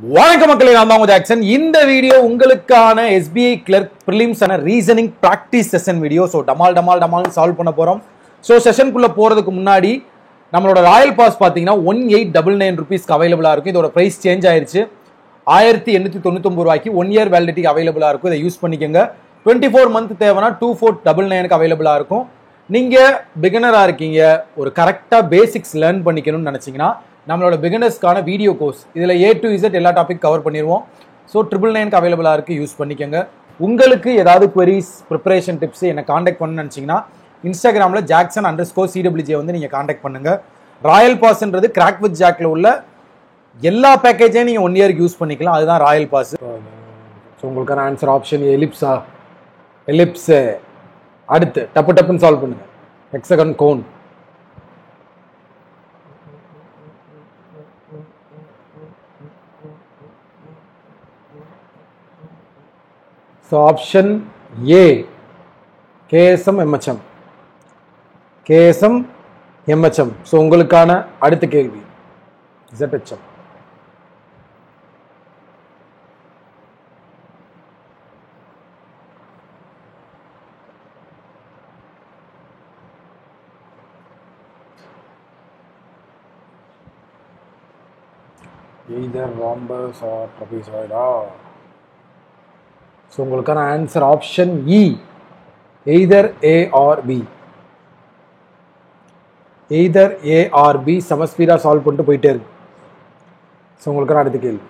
வணக்கம் மக்களே, நான் தான் ஜாக்சன். இந்த வீடியோ உங்களுக்கான SBI கிளர்க் பிரிலிம்ஸ் ஆன reasoning practice session video. So டமால் சால்வ் பண்ண போகிறோம். ஸோ செஷனுக்குள்ளே போகிறதுக்கு முன்னாடி நம்மளோட ராயல் பாஸ் பார்த்தீங்கன்னா 1899 ருபீஸ்க்கு அவைலபிளாக இருக்கும். இதோட ப்ரைஸ் சேஞ்ச் ஆயிருச்சு. 1899 ரூபாய்க்கு 1 இயர் வேலிடிட்டிக்கு அவைலபிளாக இருக்கும். இதை யூஸ் பண்ணிக்கோங்க. 24 மந்த் தேவைன்னா 2499க்கு அவைலபிளாக இருக்கும். நீங்கள் பிகினராக இருக்கீங்க, ஒரு கரெக்டாக பேசிக்ஸ் லேர்ன் பண்ணிக்கணும்னு நினச்சிங்கன்னா நம்மளோட பிகினர்ஸ்க்கான வீடியோ கோர்ஸ் இதில் A to Z எல்லா டாபிக் கவர் பண்ணிடுவோம். ஸோ 999க்கு அவைலபிளாக இருக்குது, யூஸ் பண்ணிக்கோங்க. உங்களுக்கு ஏதாவது queries, ப்ரிப்பரேஷன் டிப்ஸ் என்னை காண்டாக்ட் பண்ணணும்னு நினச்சிங்கன்னா இன்ஸ்டாகிராமில் Jackson_CWJ வந்து நீங்கள் காண்டாக்ட் பண்ணுங்கள். ராயல் பாஸ்ன்றது கிராக் வித் ஜாக்கில் உள்ள எல்லா பேக்கேஜையும் நீங்கள் 1 இயருக்கு யூஸ் பண்ணிக்கலாம். அதுதான் ராயல் பாஸ். ஸோ உங்களுக்கான ஆன்சர் ஆப்ஷன் எலிப்ஸு. அடுத்து டப்புன்னு சால்வ் பண்ணுங்கள். Hexagon cone. So option A KSM MHM. So உங்களுக்கான அடுத்த கேள்வி ZHM. either rhombus or trapezoid. So உங்களுக்கான answer option E, either A or B. Either A or B. சமஸ்பீடாக solve பண்ணிட்டு போயிட்டே இருக்கு. ஸோ உங்களுக்கான அடுத்த கேள்வி.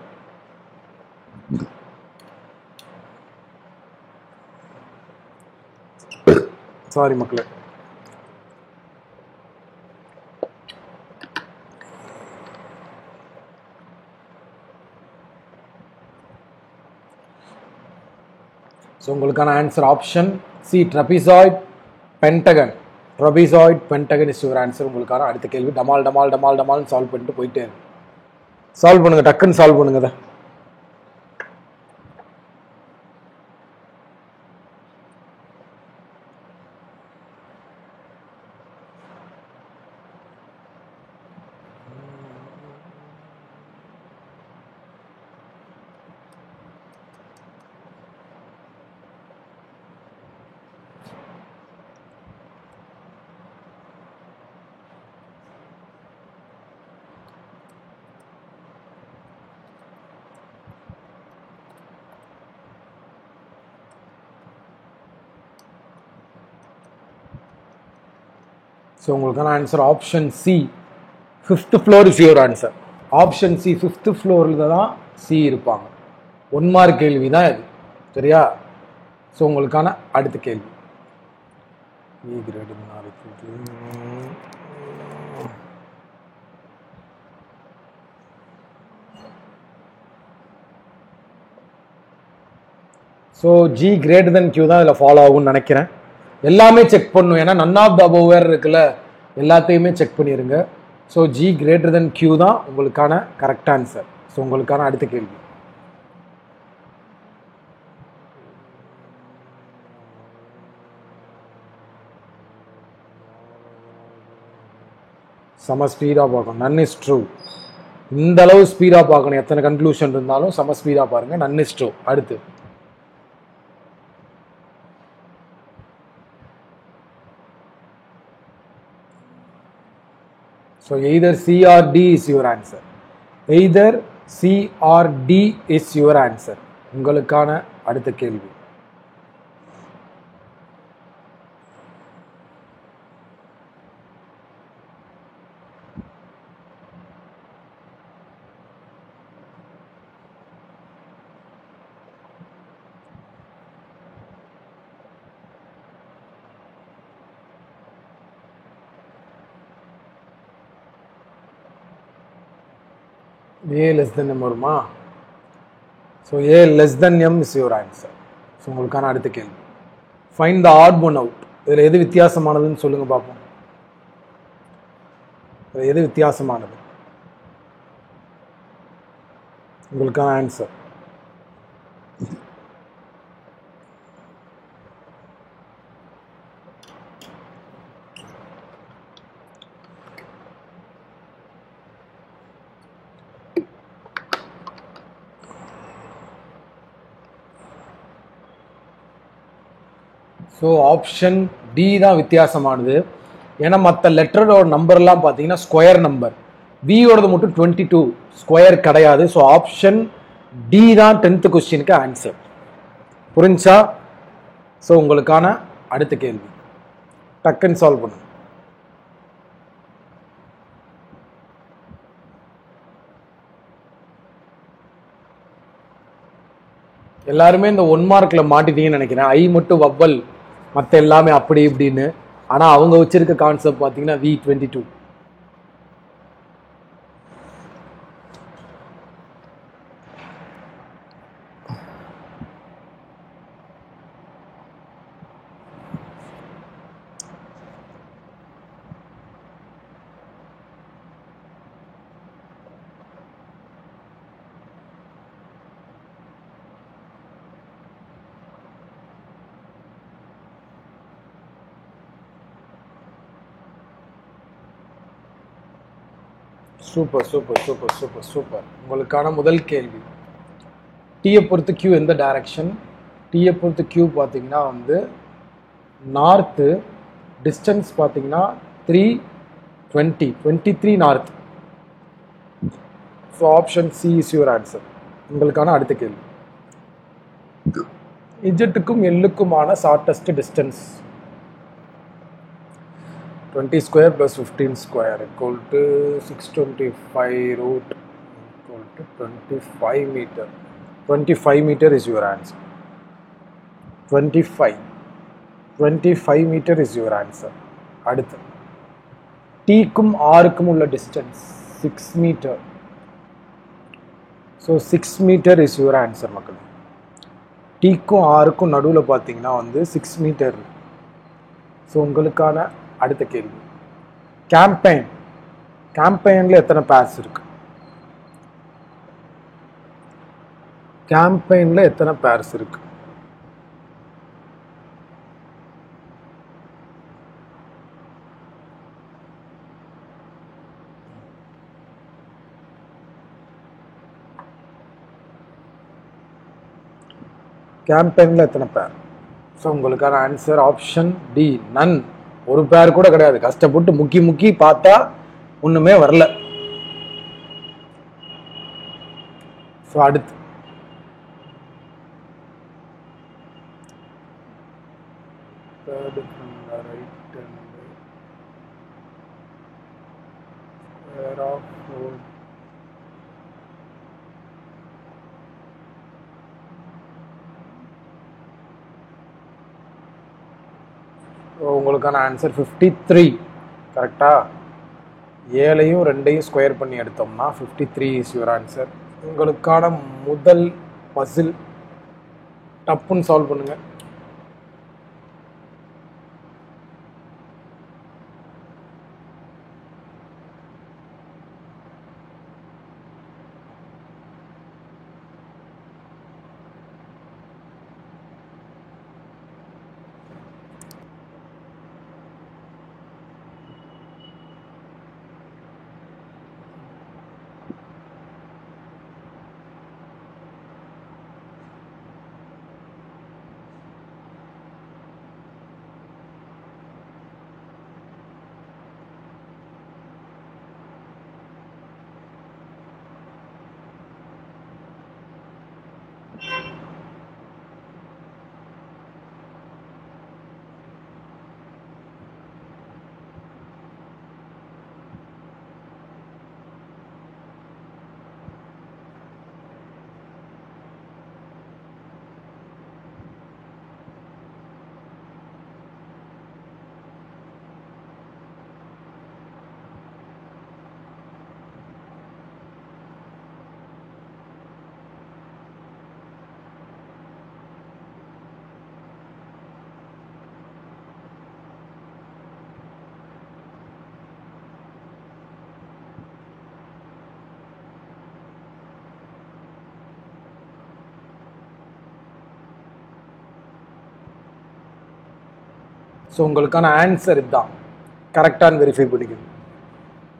சாரி மக்களே. ஸோ உங்களுக்கான answer option C, trapezoid pentagon is your answer. உங்களுக்கான அடுத்த கேள்வி. டமால் சால்வ் பண்ணிட்டு போயிட்டே இருக்கு. சால்வ் பண்ணுங்க, டக்குன்னு சால்வ் பண்ணுங்க. ஸோ உங்களுக்கான answer option C, 5th floor is your answer. Option C, 5th ஃப்ளோரில் தான் சி இருப்பாங்க. 1 மார்க் கேள்வி தான் இது, சரியா? ஸோ உங்களுக்கான அடுத்த கேள்வி. So G greater than Q தான் இதில் ஃபாலோ ஆகும்னு நினைக்கிறேன். எல்லாமே செக் பண்ணும், ஏன்னா நன் ஆஃப் த அபவ் வேறு இருக்குல்ல, எல்லாத்தையுமே செக் பண்ணிடுங்க. So G greater than Q தான் உங்களுக்கான கரெக்ட் ஆன்சர். ஸோ உங்களுக்கான அடுத்த கேள்வி. செம ஸ்பீடாக பார்க்கணும். None is true. இந்த அளவு ஸ்பீடாக பார்க்கணும். எத்தனை கன்க்ளூஷன் இருந்தாலும் செம ஸ்பீடாக பாருங்கள். None is true. அடுத்து so either C or D is your answer. Either C or D is your answer. உங்களுக்கான அடுத்த கேள்வி. A less than M வருமா? So A less than M is your answer. So உங்களுக்கான அடுத்த கேள்வி. Find the odd one out. இதில் எது வித்தியாசமானதுன்னு சொல்லுங்க பார்ப்போம். இதில் எது வித்தியாசமானது? உங்களுக்கான ஆன்சர் ஸோ ஆப்ஷன் டி தான் வித்தியாசமானது. ஏன்னா மற்ற லெட்டரோட நம்பர்லாம் பார்த்தீங்கன்னா ஸ்கொயர் நம்பர், வியோடது மட்டும் 22 ஸ்கொயர் கிடையாது. ஸோ ஆப்ஷன் டி தான் 10th கொஸ்டினுக்கு ஆன்சர். புரிஞ்சா? ஸோ உங்களுக்கான அடுத்த கேள்வி டக்குன்னு சால்வ் பண்ணுங்க. எல்லாருமே இந்த 1 மார்க்ல மாட்டிட்டீங்கன்னு நினைக்கிறேன். ஐ மட்டும் வவ்வல், மற்ற எல்லாமே அப்படி இப்படின்னு. ஆனால் அவங்க வச்சிருக்க கான்செப்ட் பார்த்தீங்கன்னா V22. Super super super super super. உங்களுக்கான முதல் கேள்வி, டீயை பொறுத்து கியூ எந்த டைரக்ஷன்? டீயை பொறுத்து கியூ பார்த்தீங்கன்னா வந்து நார்த்து, டிஸ்டன்ஸ் பார்த்தீங்கன்னா 320 north. So option C is your answer. உங்களுக்கான அடுத்த கேள்வி, இஜெட்டுக்கும் எல்லுக்குமான shortest distance 20 square plus 15 square equal to 625 root equal to 25 meter. 25 meter is your answer. 25 meter is your answer. அடுத்து, டீக்கும் ஆருக்கும் உள்ள distance 6 meter. So 6 meter is your answer மக்கள். டீக்கும் ஆருக்கும் நடுவில் பார்த்தீங்கன்னா வந்து 6 meter. So உங்களுக்கான அடுத்த கேள்வி, கேம்பெயின்ல எத்தனை பேர்ஸ் இருக்கு? கேம்பெயின்ல எத்தனை பேர்ஸ் இருக்கு? கேம்பெயின்ல எத்தனை பேர்? ஸோ உங்களுக்கான ஆன்சர் ஆப்ஷன் டி, நன். ஒரு பேர் கூட கிடையாது. கஷ்டப்பட்டு முக்கி பார்த்தா ஒண்ணுமே வரல. ஸோ அடுத்து, உங்களுக்கான ஆன்சர் 53. கரெக்டா? 7ஐயும் 2ஐயும் ஸ்கொயர் பண்ணி எடுத்தோம்னா 53 இஸ் யுவர் ஆன்சர். உங்களுக்கான முதல் பசில் டப்புன்னு சால்வ் பண்ணுங்க. ஸோ உங்களுக்கான ஆன்சர் இதுதான். கரெக்டான்னு வெரிஃபை பண்ணிக்கோங்க.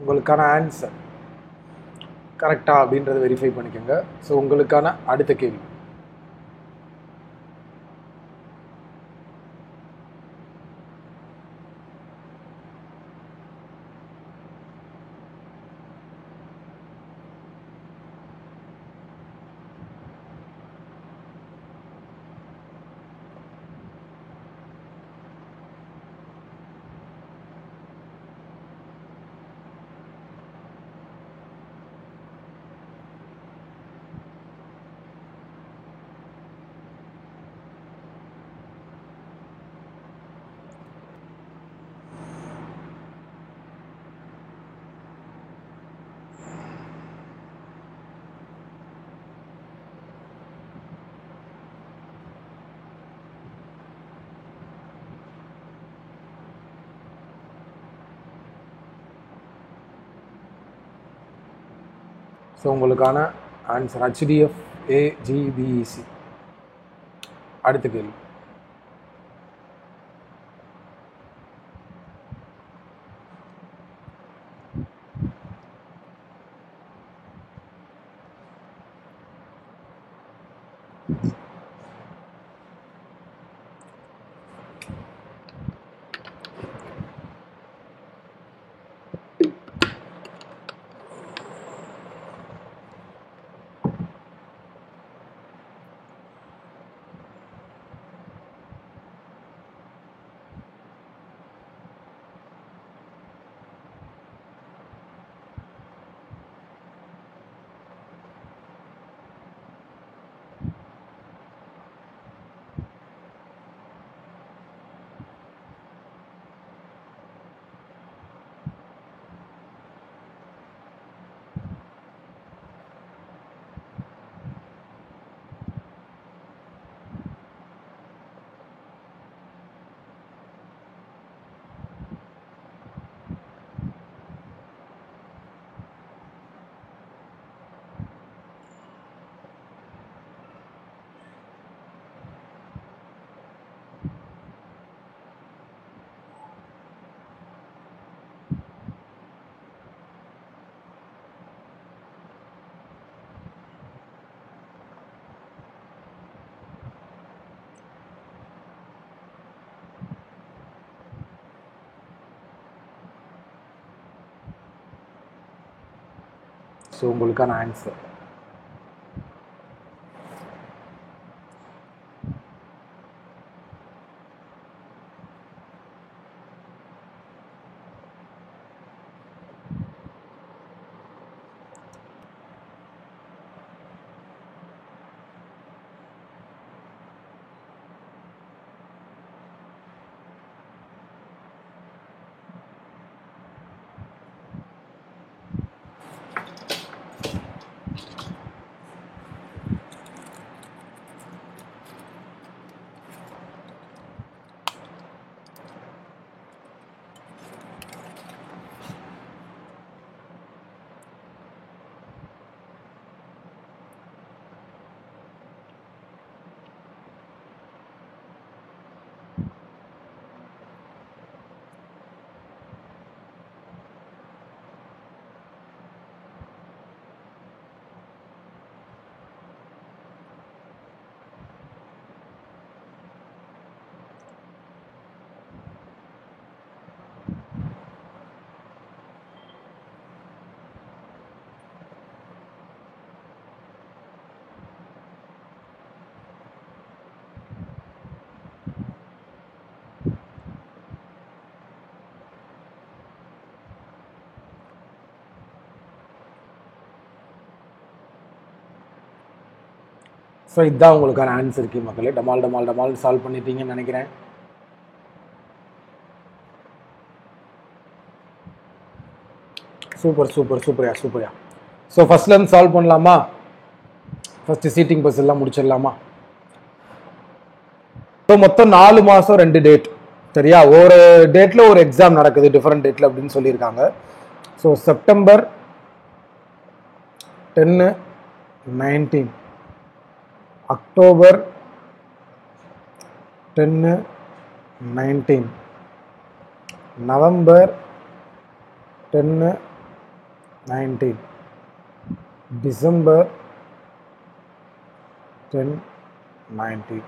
உங்களுக்கான ஆன்சர் கரெக்டா அப்படின்றத வெரிஃபை பண்ணிக்கோங்க. ஸோ உங்களுக்கான அடுத்த கேள்வி, ஸோ உங்களுக்கான ஆன்சர் HDF AGBEC. அடுத்த கேள்வி. ஸோ உங்களுக்கான ஆன்சர் ஸோ இதுதான் உங்களுக்கான ஆன்சர் கீ மக்களே. டமால் சால்வ் பண்ணிட்டீங்கன்னு நினைக்கிறேன். சூப்பர்யா. ஸோ ஃபர்ஸ்ட்லேருந்து சால்வ் பண்ணலாமா? ஃபர்ஸ்ட் சீட்டிங் பஸ் எல்லாம் முடிச்சிடலாமா? ஸோ மொத்தம் 4 மாதம் 2 டேட் சரியா? ஒரு டேட்டில் ஒரு எக்ஸாம் நடக்குது, டிஃப்ரெண்ட் டேட்டில் அப்படின்னு சொல்லியிருக்காங்க. So September 10, 19, October 10, 19, November 10, 19, December 10, 19.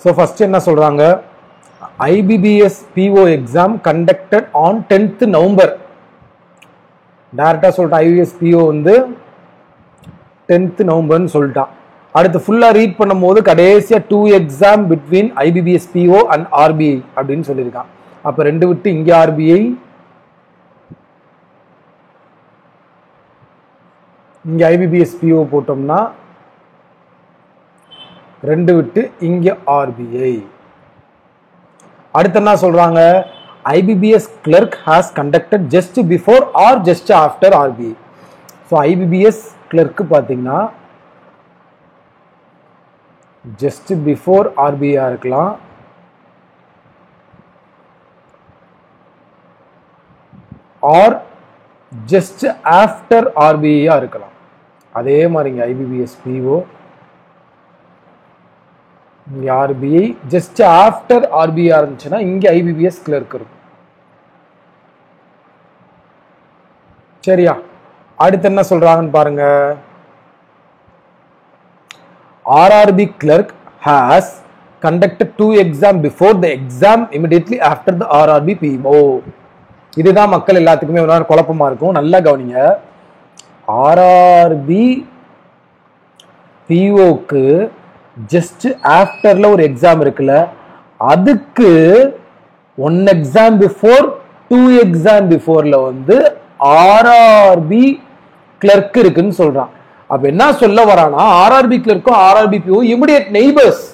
So first என்ன சொல்றாங்க? IBBS PO exam conducted on 10th November. டைரக்டா சொல்லிட்டு IBBS PO வந்து 10th நவம்பர்னு சொல்லிட்டான். அடுத்து ஃபுல்லா ரீட் பண்ணும்போது கடைசியா 2 exam between IBBS PO and RBI அப்படின்னு சொல்லியிருக்கான். அப்ப 2 விட்டு இங்க RBI, இங்க IBBS PO போட்டோம்னா 2 விட்டு இங்க RBI. அடுத்து என்ன சொல்றாங்க? IBBS clerk has conducted just before or just after RBI. So IBBS clerk பார்த்தீங்கன்னா just before RBI இருக்கலாம், or just after RBI இருக்கலாம். அதே மாதிரிங்க IBBS PO இங்க RBI just after RBI இருந்துச்சுன்னா இங்க IBBS clerk இருக்கும். சரியா? அடுத்து என்ன சொல்றாங்கன்னு பாருங்க. RRB clerk has conducted 2 exams before the exam immediately after the RRB PO. இதுதான் மக்கள் எல்லாத்துக்குமே ஒரு குழப்பமா இருக்கும். நல்லா கவனிங்க. RRB POக்கு ஜஸ்ட் ஆஃப்டர்ல ஒரு எக்ஸாம் இருக்குல்ல, அதுக்கு 1 எக்ஸாம் பிஃபோர் 2 எக்ஸாம் பிஃபோர்ல வந்து RRB கிளர்க் இருக்குன்னு சொல்றான். அப்ப என்ன சொல்ல வரானா, RRB கிளர்க்கும் RRB PO immediate neighbours.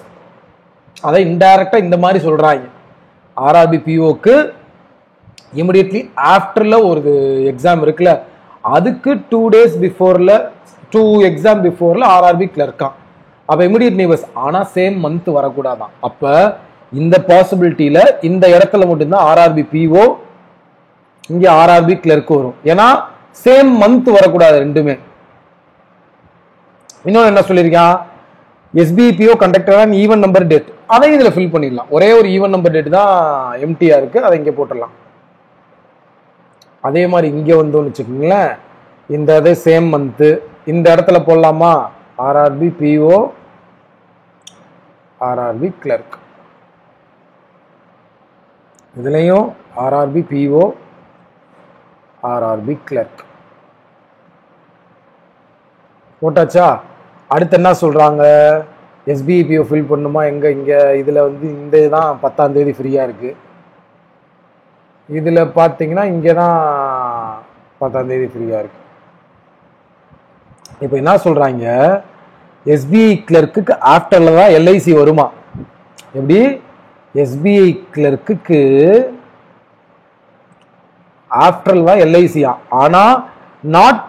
அதை இன்டைரக்டா இந்த மாதிரி சொல்றாங்க. RRB POக்கு இமிடியட்லி ஆஃப்டர்ல ஒரு எக்ஸாம் இருக்குல்ல, அதுக்கு 2 days பிஃபோர்ல 2 எக்ஸாம் பிஃபோர்ல RRB கிளர்க்கான். அப்ப இமிடியட் நெய்பர்ஸ், ஆனா சேம் மந்த் வரக்கூடாதான். அப்ப இந்த பாசிபிலிட்டியில இந்த இடத்துல மட்டும்தான் RRB PO இங்க RRB கிளர்க் வரும். ஏன்னா சேம் மந்த் வரக்கூடாது ரெண்டுமே. இன்னொன்னு என்ன சொல்லியிருக்கான், SBI PO conductor and even number date, அதையும் இதுல ஃபில் பண்ணிடலாம். ஒரே ஒரு ஈவன் நம்பர் டேட் தான் எம்டியா இருக்கு, அதை இங்க போட்டுடலாம். அதே மாதிரி இங்க வந்து வச்சுக்கோங்களேன், இந்த இதே சேம் மந்த் இந்த இடத்துல போடலாமா, RRB PO RRB கிளர்க், இதுலயும் RRB PO RRB கிளர்க் போட்டாச்சா? அடுத்து என்ன சொல்றாங்க, SBI PO ஃபில் பண்ணுமா, எங்க இங்க இதுல வந்து இந்த தான் 10ஆம் தேதி ஃப்ரீயா இருக்கு, இதுல பாத்தீங்கன்னா இங்கதான் 10ஆம் தேதி ஃப்ரீயா இருக்கு. இப்ப என்ன சொல்றாங்க, SBI கிளர்க்கு ஆஃப்டர்ல தான் LIC வருமா. எப்படி, SBI கிளர்க்கு ஆஃப்டர்ல தான் LIC, ஆனா not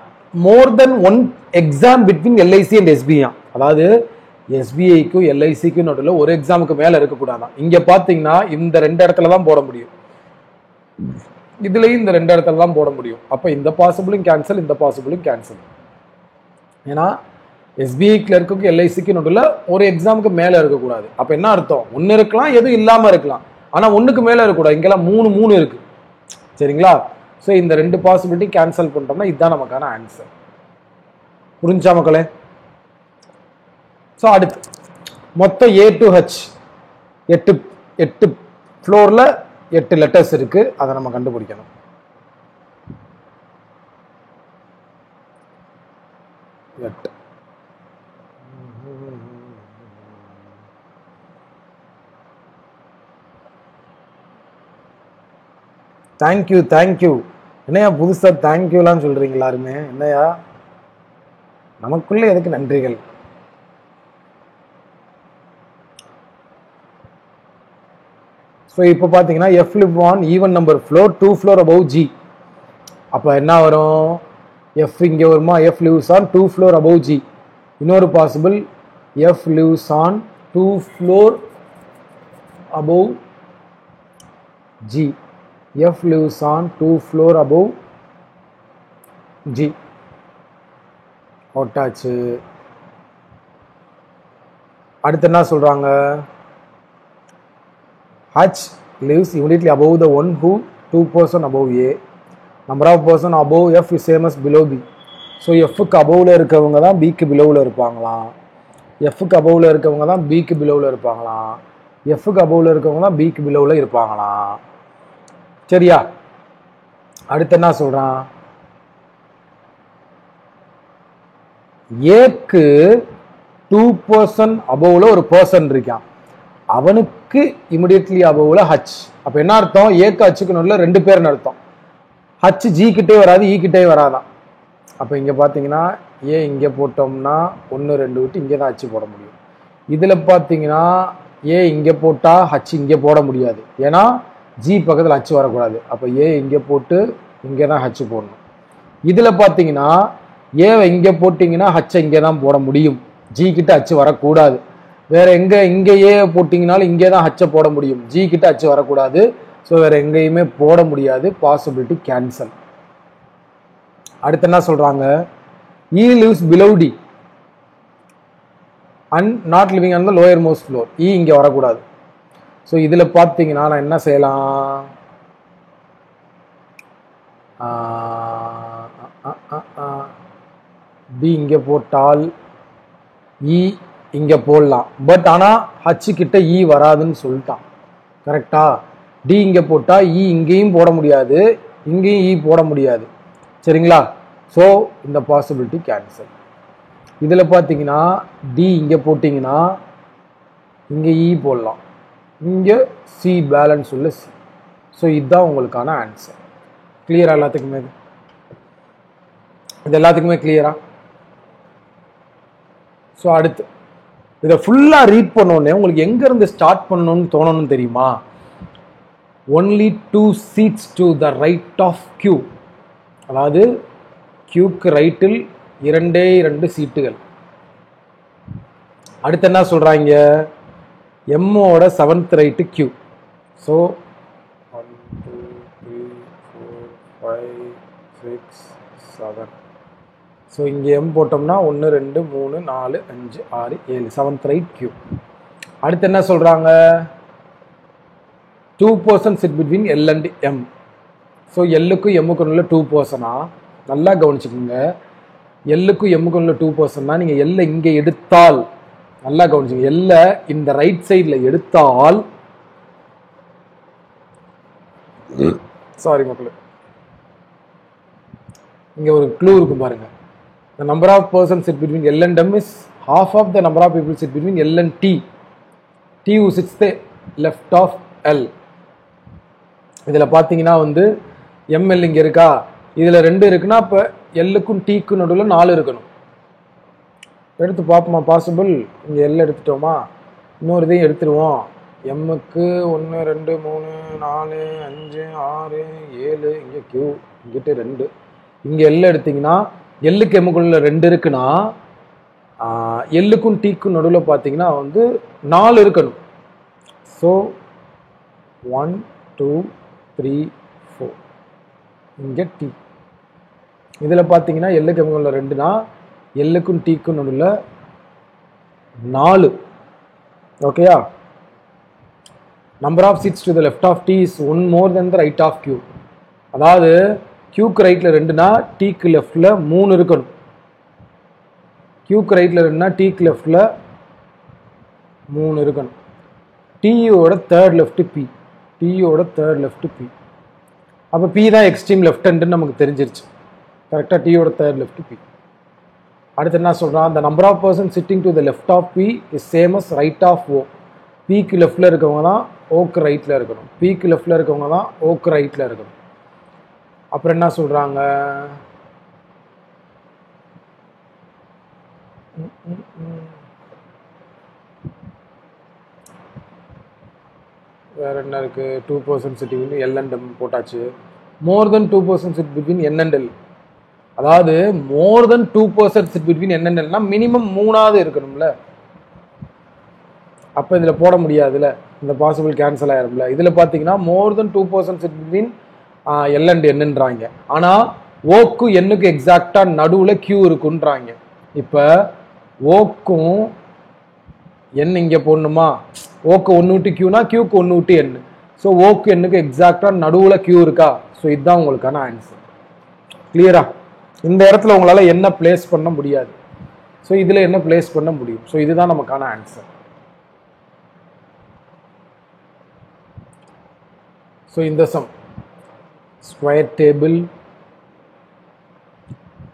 more then 1 exam between LIC and SBI. அதாவது SBIக்கும் LICக்கும் நடுவில் ஒரு எக்ஸாமுக்கு மேல இருக்கக்கூடாதான். இங்க பாத்தீங்கன்னா இந்த 2 இடத்துல தான் போட முடியும், இதுலயும் இந்த 2 இடத்துல தான் போட முடியும். அப்ப இந்த பாசிபிளும் கேன்சல், இந்த பாசிபிளும் கேன்சல். ஏன்னா SBI கிளர்க்கு LICக்கு நடுவில் ஒரு எக்ஸாமுக்கு மேல இருக்கக்கூடாது. அப்ப என்ன அர்த்தம், 1 இருக்கலாம், எதுவும் இல்லாம இருக்கலாம், ஆனா 1க்கு மேல இருக்கக்கூடாது. இங்கெல்லாம் 3 இருக்கு. சரிங்களா? ஸோ இந்த 2 பாசிபிலிட்டி கேன்சல் பண்ணிட்டோம்னா இதுதான் நமக்கான ஆன்சர். புரிஞ்சா மக்களே? ஸோ அடுத்து மொத்தம் A to H 8 ஃப்ளோர்ல 8 லெட்டர்ஸ் இருக்கு, அதை நம்ம கண்டுபிடிக்கணும். தேங்க்யூ. என்னையா புதுசா தேங்க்யூலாம் சொல்றீங்க எல்லாருமே, என்னையா நமக்குள்ள எதுக்கு நன்றிகள்? ஸோ இப்போ பார்த்தீங்கன்னா F live on even number floor 2 floor above G. அப்போ என்ன வரும், F இங்கே வருமா, F lives on 2 floor above G. இன்னொரு possible, F lives on 2 floor above G. F lives on 2 floor above G. போட்டாச்சு. அடுத்து என்ன சொல்றாங்க, H lives immediately above the one who 2 person above A. Number of person above F is same as below B. So எஃப்க்கு அபவ்ல இருக்கவங்க தான் பிக்கு பிலோவில் இருப்பாங்களாம், எஃப்க்கு அபவ்ல இருக்கவங்க தான் பிக்கு பிலோவில் இருப்பாங்களாம், எஃப்க்கு அபவ்ல இருக்கவங்க தான் பிக்கு பிலோவில் இருப்பாங்களாம். சரியா? அடுத்து என்ன சொல்றான், ஏக்கு 2 person above ஒரு பர்சன் இருக்கான், அவனுக்கு இமிடியட்லி அபவ்ல ஹச். அப்ப என்ன அர்த்தம், ஏக்கு ஹச்சுக்கு நடுவில் 2 பேர்னு அர்த்தம். ஹச் ஜி கிட்டே வராது, இ கிட்டே வராதான். அப்ப இங்க பாத்தீங்கன்னா ஏ இங்க போட்டோம்னா 1 2 விட்டு இங்கே தான் ஹச் போட முடியும். இதுல பாத்தீங்கன்னா ஏ இங்க போட்டா ஹச் இங்க போட முடியாது, ஏன்னா ஜி பக்கத்தில் ஹச் வரக்கூடாது. அப்போ ஏ இங்கே போட்டு இங்கே தான் ஹச் போடணும். இதில் பார்த்தீங்கன்னா ஏவை இங்கே போட்டிங்கன்னா ஹச்சை இங்கே தான் போட முடியும். ஜி கிட்ட ஹச் வரக்கூடாது. வேற இங்கே ஏ போட்டிங்கனாலும் இங்கே தான் ஹச்சை போட முடியும். ஜி கிட்ட ஹச் வரக்கூடாது. ஸோ வேற எங்கேயுமே போட முடியாது. Possibility cancel. அடுத்து என்ன சொல்றாங்க? E lives below D and not living on the lower most floor. E இங்கே வரக்கூடாது. ஸோ இதில் பார்த்தீங்கன்னா நான் என்ன செய்யலாம்? B இங்கே போட்டால் E இங்கே போடலாம். பட் ஆனால் ஹச் கிட்ட E வராதுன்னு சொல்லிட்டான். கரெக்டா? டி இங்கே போட்டால் E இங்கேயும் போட முடியாது, இங்கேயும் E போட முடியாது. சரிங்களா? ஸோ இந்த பாசிபிலிட்டி கேன்சல். இதில் பார்த்தீங்கன்னா டி இங்கே போட்டிங்கன்னா இங்கே E போடலாம், இங்கே சி பேலன்ஸ் உள்ள சி. ஸோ இதுதான் உங்களுக்கான ஆன்சர். கிளியரா? எல்லாத்துக்குமே இது எல்லாத்துக்குமே கிளியரா? ஸோ அடுத்து இதை ஃபுல்லாக ரீட் பண்ணோடனே உங்களுக்கு எங்கேருந்து ஸ்டார்ட் பண்ணணும்னு தோணணும்னு தெரியுமா? Only 2 seats to the right of Q. அதாவது Qக்கு ரைட்டில் 2 சீட்டுகள். அடுத்து என்ன சொல்றாங்க? எம்மோட 7th right Q. So 1 2 3 4 5 6 7. So இங்கே எம் போட்டோம்னா 1 2 3 4 5 6 7 7th ரைட் Q. அடுத்து என்ன சொல்றாங்க? 2 persons sit between L and M. So எல்லுக்கும் எம்முக்கும் உள்ள 2 persona நல்லா கவனிச்சுக்கோங்க. எல்லுக்கும் எம்முக்கும் உள்ள 2 persona நீங்கள் எல்லை இங்கே எடுத்தால், நல்லா கவனிச்சுங்க, எல்லை இந்த ரைட் சைடில் எடுத்தால், சாரி மக்களே, இங்கே ஒரு க்ளூ இருக்கும் பாருங்க. The number of persons sit between L and M is half of the number of people sit between L and T. T who sits the left of L. இதில் பார்த்தீங்கன்னா ML இங்கே இருக்கா, இதில் 2 இருக்குன்னா இப்போ எல்லுக்கும் டீக்கும் நடுவில் 4 இருக்கணும். எடுத்து பார்ப்போமா? பாசிபிள். இங்கே எல் எடுத்துட்டோமா? இன்னொரு இதையும் எடுத்துருவோம். எம்முக்கு 1 2 3 4 5 6 7, இங்கே கியூ இங்கிட்ட 2, இங்கே எல் எடுத்தீங்கன்னா எல்லுக்கு எம்முக்குள்ள 2 இருக்குன்னா எல்லுக்கும் டீக்கும் நடுவில் பார்த்தீங்கன்னா 4 இருக்கணும். ஸோ 1 2 3 4, இங்கே டி. இதில் பார்த்தீங்கன்னா எல்லுக்கு எம்முக்குள்ள 2னா எல்லுக்கும் டீக்கும் நடுவில் 4. ஓகேயா? Number of seats to the left of T is 1 more than the right of Q. அதாவது கியூக்கு ரைட்டில் 2னா டீக்கு லெஃப்டில் 3 இருக்கணும். கியூக்கு ரைட்டில் 2னா டீக்கு லெஃப்டில் 3 இருக்கணும். டியோட தேர்ட் லெஃப்ட் பி, டியோட தேர்ட் லெஃப்ட் பி. அப்போ பி தான் எக்ஸ்ட்ரீம் லெஃப்ட் ஹேண்டுன்னு நமக்கு தெரிஞ்சிருச்சு. கரெக்டாக? டியோட தேர்ட் லெஃப்ட் பி. அடுத்து என்ன சொல்கிறான்? அந்த number of person sitting to the left of P is same as right of O. பிக்கு லெஃப்டில் இருக்கவங்க தான் ஓக்கு ரைட்டில் இருக்கணும், பிக்கு லெஃப்டில் இருக்கவங்க தான் ஓக்கு ரைட்டில் இருக்கணும். அப்புறம் என்ன சொல்கிறாங்க? வேற என்ன இருக்கு? 2 persons sit between L and M போட்டாச்சு. more than 2 persons sit between N and L. அதாவது more than 2 persons sit between N and L னா மினிமம் 3ஆவது இருக்கணும்ல. அப்போ இதில் போட முடியாதுல்ல, இந்த பாசிபிள் கேன்சல் ஆயிரும்ல. இதில் பார்த்தீங்கன்னா more than 2 persons sit between L and Nன்றாங்க. ஆனால் ஓக்கு என்னுக்கு எக்ஸாக்டாக நடுவில் Q இருக்குன்றாங்க. இப்போ ஓக்கும் என் இங்கே போடணுமா? ஓக்கு 1 விட்டு Qனா Qக்கு 1 விட்டு N. ஸோ ஓக்கு என்னுக்கு எக்ஸாக்டாக நடுவில் Q இருக்கா? ஸோ இதுதான் உங்களுக்கான ஆன்சர். கிளியரா? இந்த இடத்துல உங்களால் என்ன பிளேஸ் பண்ண முடியாது. ஸோ இதில் என்ன பிளேஸ் பண்ண முடியும்? ஸோ இதுதான் நமக்கான ஆன்சர். ஸோ இந்த சம் ஸ்கொயர் டேபிள்,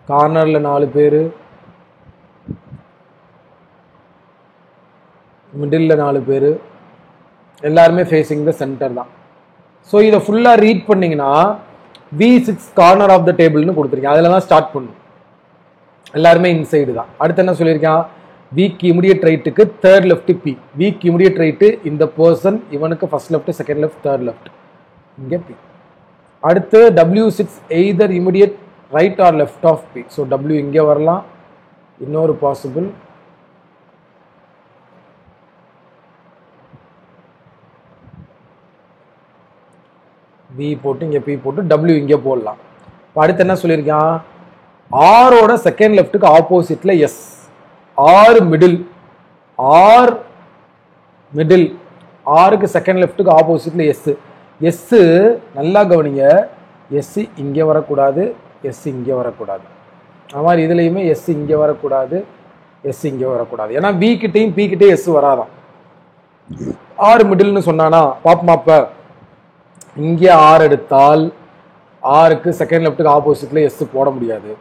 கார்னரில் 4 பேர், மிடில் 4 பேர், எல்லாருமே ஃபேஸிங் த சென்டர் தான். ஸோ இதை ஃபுல்லாக ரீட் பண்ணிங்கன்னா V6 கார்னர் ஆஃப் த டேபிள்னு கொடுத்துருக்கேன். அதில் தான் ஸ்டார்ட் பண்ணும். எல்லாருமே இன்சைடு தான். அடுத்து என்ன சொல்லியிருக்கான்? வீக் இமிடியட் ரைட்டுக்கு தேர்ட் லெஃப்ட் பி. வீக் இமிடியட் ரைட்டு இந்த பர்சன், இவனுக்கு first left, second left, third left. இங்கே P. அடுத்து W6 either immediate right or left of P. So W இங்கே வரலாம். இன்னொரு பாசிபிள் B போட்டு இங்கே P போட்டு W இங்கே போடலாம். இப்போ அடுத்து என்ன சொல்லியிருக்கான், ஆரோட செகண்ட் லெஃப்ட்டுக்கு ஆப்போசிட்ல S, R middle, R middle, ஆருக்கு செகண்ட் லெஃப்ட்டுக்கு ஆப்போசிட்ல எஸ். எஸ் நல்லா கவனிங்க, எஸ் இங்கே வரக்கூடாது, எஸ் இங்கே வரக்கூடாது. அது மாதிரி இதுலையுமே எஸ் இங்கே வரக்கூடாது, எஸ் இங்கே வரக்கூடாது. ஏன்னா பி கிட்டையும் பி கிட்டே எஸ் வராதான். ஆர் மிடில்னு சொன்னானா பாப்மாப்ப இங்கே ஆர் எடுத்தால் ஆருக்கு செகண்ட் லெஃப்ட்டுக்கு ஆப்போசிட்ல எஸ் போட முடியாது.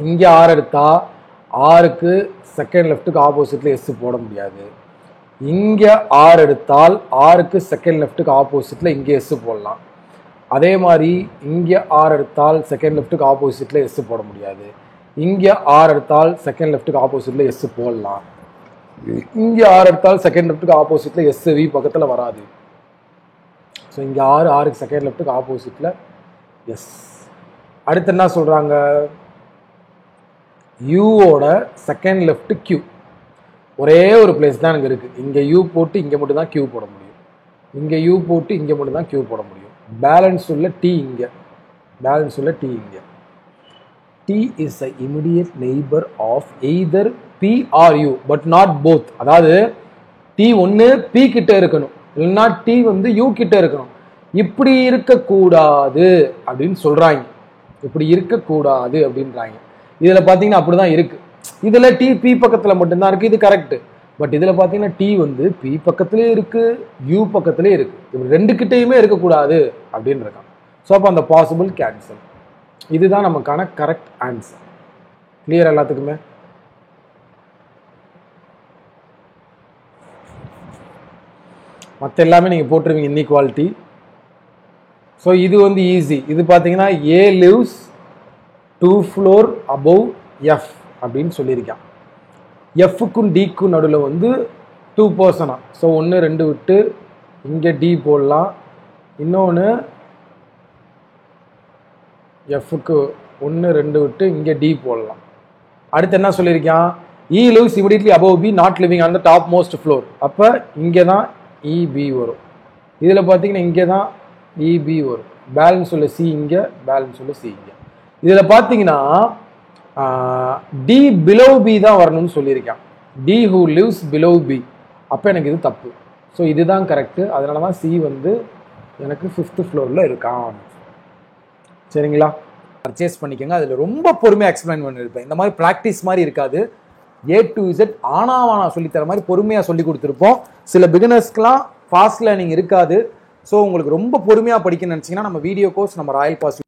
இங்கே ஆர் எடுத்தா ஆருக்கு செகண்ட் லெஃப்ட்டுக்கு ஆப்போசிட்ல எஸ் போட முடியாது. இங்கே ஆர் எடுத்தால் ஆருக்கு செகண்ட் லெஃப்ட்டுக்கு ஆப்போசிட்ல இங்கே எஸ் போடலாம். அதே மாதிரி இங்கே ஆர் எடுத்தால் செகண்ட் லெஃப்ட்டுக்கு ஆப்போசிட்ல எஸ் போட முடியாது. இங்கே ஆர் எடுத்தால் செகண்ட் லெஃப்ட்டுக்கு ஆப்போசிட்ல எஸ் போடலாம். இங்கே ஆர் எடுத்தால் செகண்ட் லெஃப்ட்டுக்கு ஆப்போசிட்ல எஸ் வி பக்கத்தில் வராது. ஸோ இங்கே ஆருக்கு செகண்ட் லெஃப்ட்டுக்கு ஆப்போசிட்ல எஸ். அடுத்து என்ன சொல்றாங்க, யூவோட செகண்ட் லெஃப்ட் கியூ. ஒரே ஒரு பிளேஸ் தான் எனக்கு இருக்கு. இங்கே யூ போட்டு இங்கே மட்டும் தான் கியூ போட முடியும். இங்கே யூ போட்டு இங்கே மட்டும் தான் கியூ போட முடியும். பேலன்ஸ் உள்ள டி இங்கே, பேலன்ஸ் உள்ள டி இங்கே. T is a immediate neighbour of either B or U but not both. அதாவது டி ஒன்று பி கிட்ட இருக்கணும், இல்லைன்னா டி வந்து யூ கிட்ட இருக்கணும். இப்படி இருக்கக்கூடாது அப்படின்னு சொல்றாங்க, இப்படி இருக்கக்கூடாது அப்படின்றாங்க. இதுல பாத்தீங்கன்னா அப்படிதான் இருக்கு. இதுல டி பி பக்கத்துல மட்டும்தான் இருக்கு, இது கரெக்ட். பட் இதுல பாத்தீங்கன்னா டி வந்து பி பக்கத்திலே இருக்கு, யூ பக்கத்திலே இருக்கு. இப்படி ரெண்டு கிட்டையுமே இருக்கக்கூடாது அப்படின்னு இருக்கான். ஸோ அப்போ அந்த பாசிபிள் கேன்சல். இதுதான் நமக்கான கரெக்ட் ஆன்சர். கிளியர் எல்லாத்துக்குமே? மற்ற எல்லாமே நீங்கள் போட்டுருவீங்க இன்இக்வாலிட்டி. ஸோ இது வந்து ஈஸி. இது பார்த்தீங்கன்னா ஏ லிவ்ஸ் 2 floor above எஃப் அப்படின்னு சொல்லியிருக்கான். எஃப்க்கும் டிக்கும் நடுவில் வந்து 2 persona. ஸோ 1 2 விட்டு இங்கே டி போடலாம், இன்னொன்று எஃப்க்கு 1 2 விட்டு இங்கே டி போடலாம். அடுத்து என்ன சொல்லியிருக்கான், E lives immediately above P not living on the top most floor. அப்போ இங்கே தான் இபி வரும். இதில் பார்த்தீங்கன்னா இங்கே தான் இபி வரும். பேலன்ஸ் உள்ள சி இங்கே, பேலன்ஸ் உள்ள சி இங்கே. இதில் பார்த்தீங்கன்னா டி பிலோ பி தான் வரணும்னு சொல்லியிருக்கான். T who lives below B. அப்போ எனக்கு இது தப்பு. ஸோ இதுதான் கரெக்டு. அதனால தான் சி வந்து எனக்கு 5th floorல இருக்கான். சரிங்களா? பர்ச்சேஸ் பண்ணிக்கோங்க. அதில் ரொம்ப பொறுமையாக எக்ஸ்பிளைன் பண்ணியிருப்பேன். இந்த மாதிரி ப்ராக்டிஸ் மாதிரி இருக்காது. A to Z ஆனாவானா சொல்லித்தர மாதிரி பொறுமையாக சொல்லி கொடுத்துருப்போம். சில பிகினர்ஸ்க்குலாம் ஃபாஸ்ட் லேர்னிங் இருக்காது. ஸோ உங்களுக்கு ரொம்ப பொறுமையாக படிக்கணும்னு நினச்சிங்கன்னா நம்ம வீடியோ கோர்ஸ் நம்ம ராயல் பாஸ்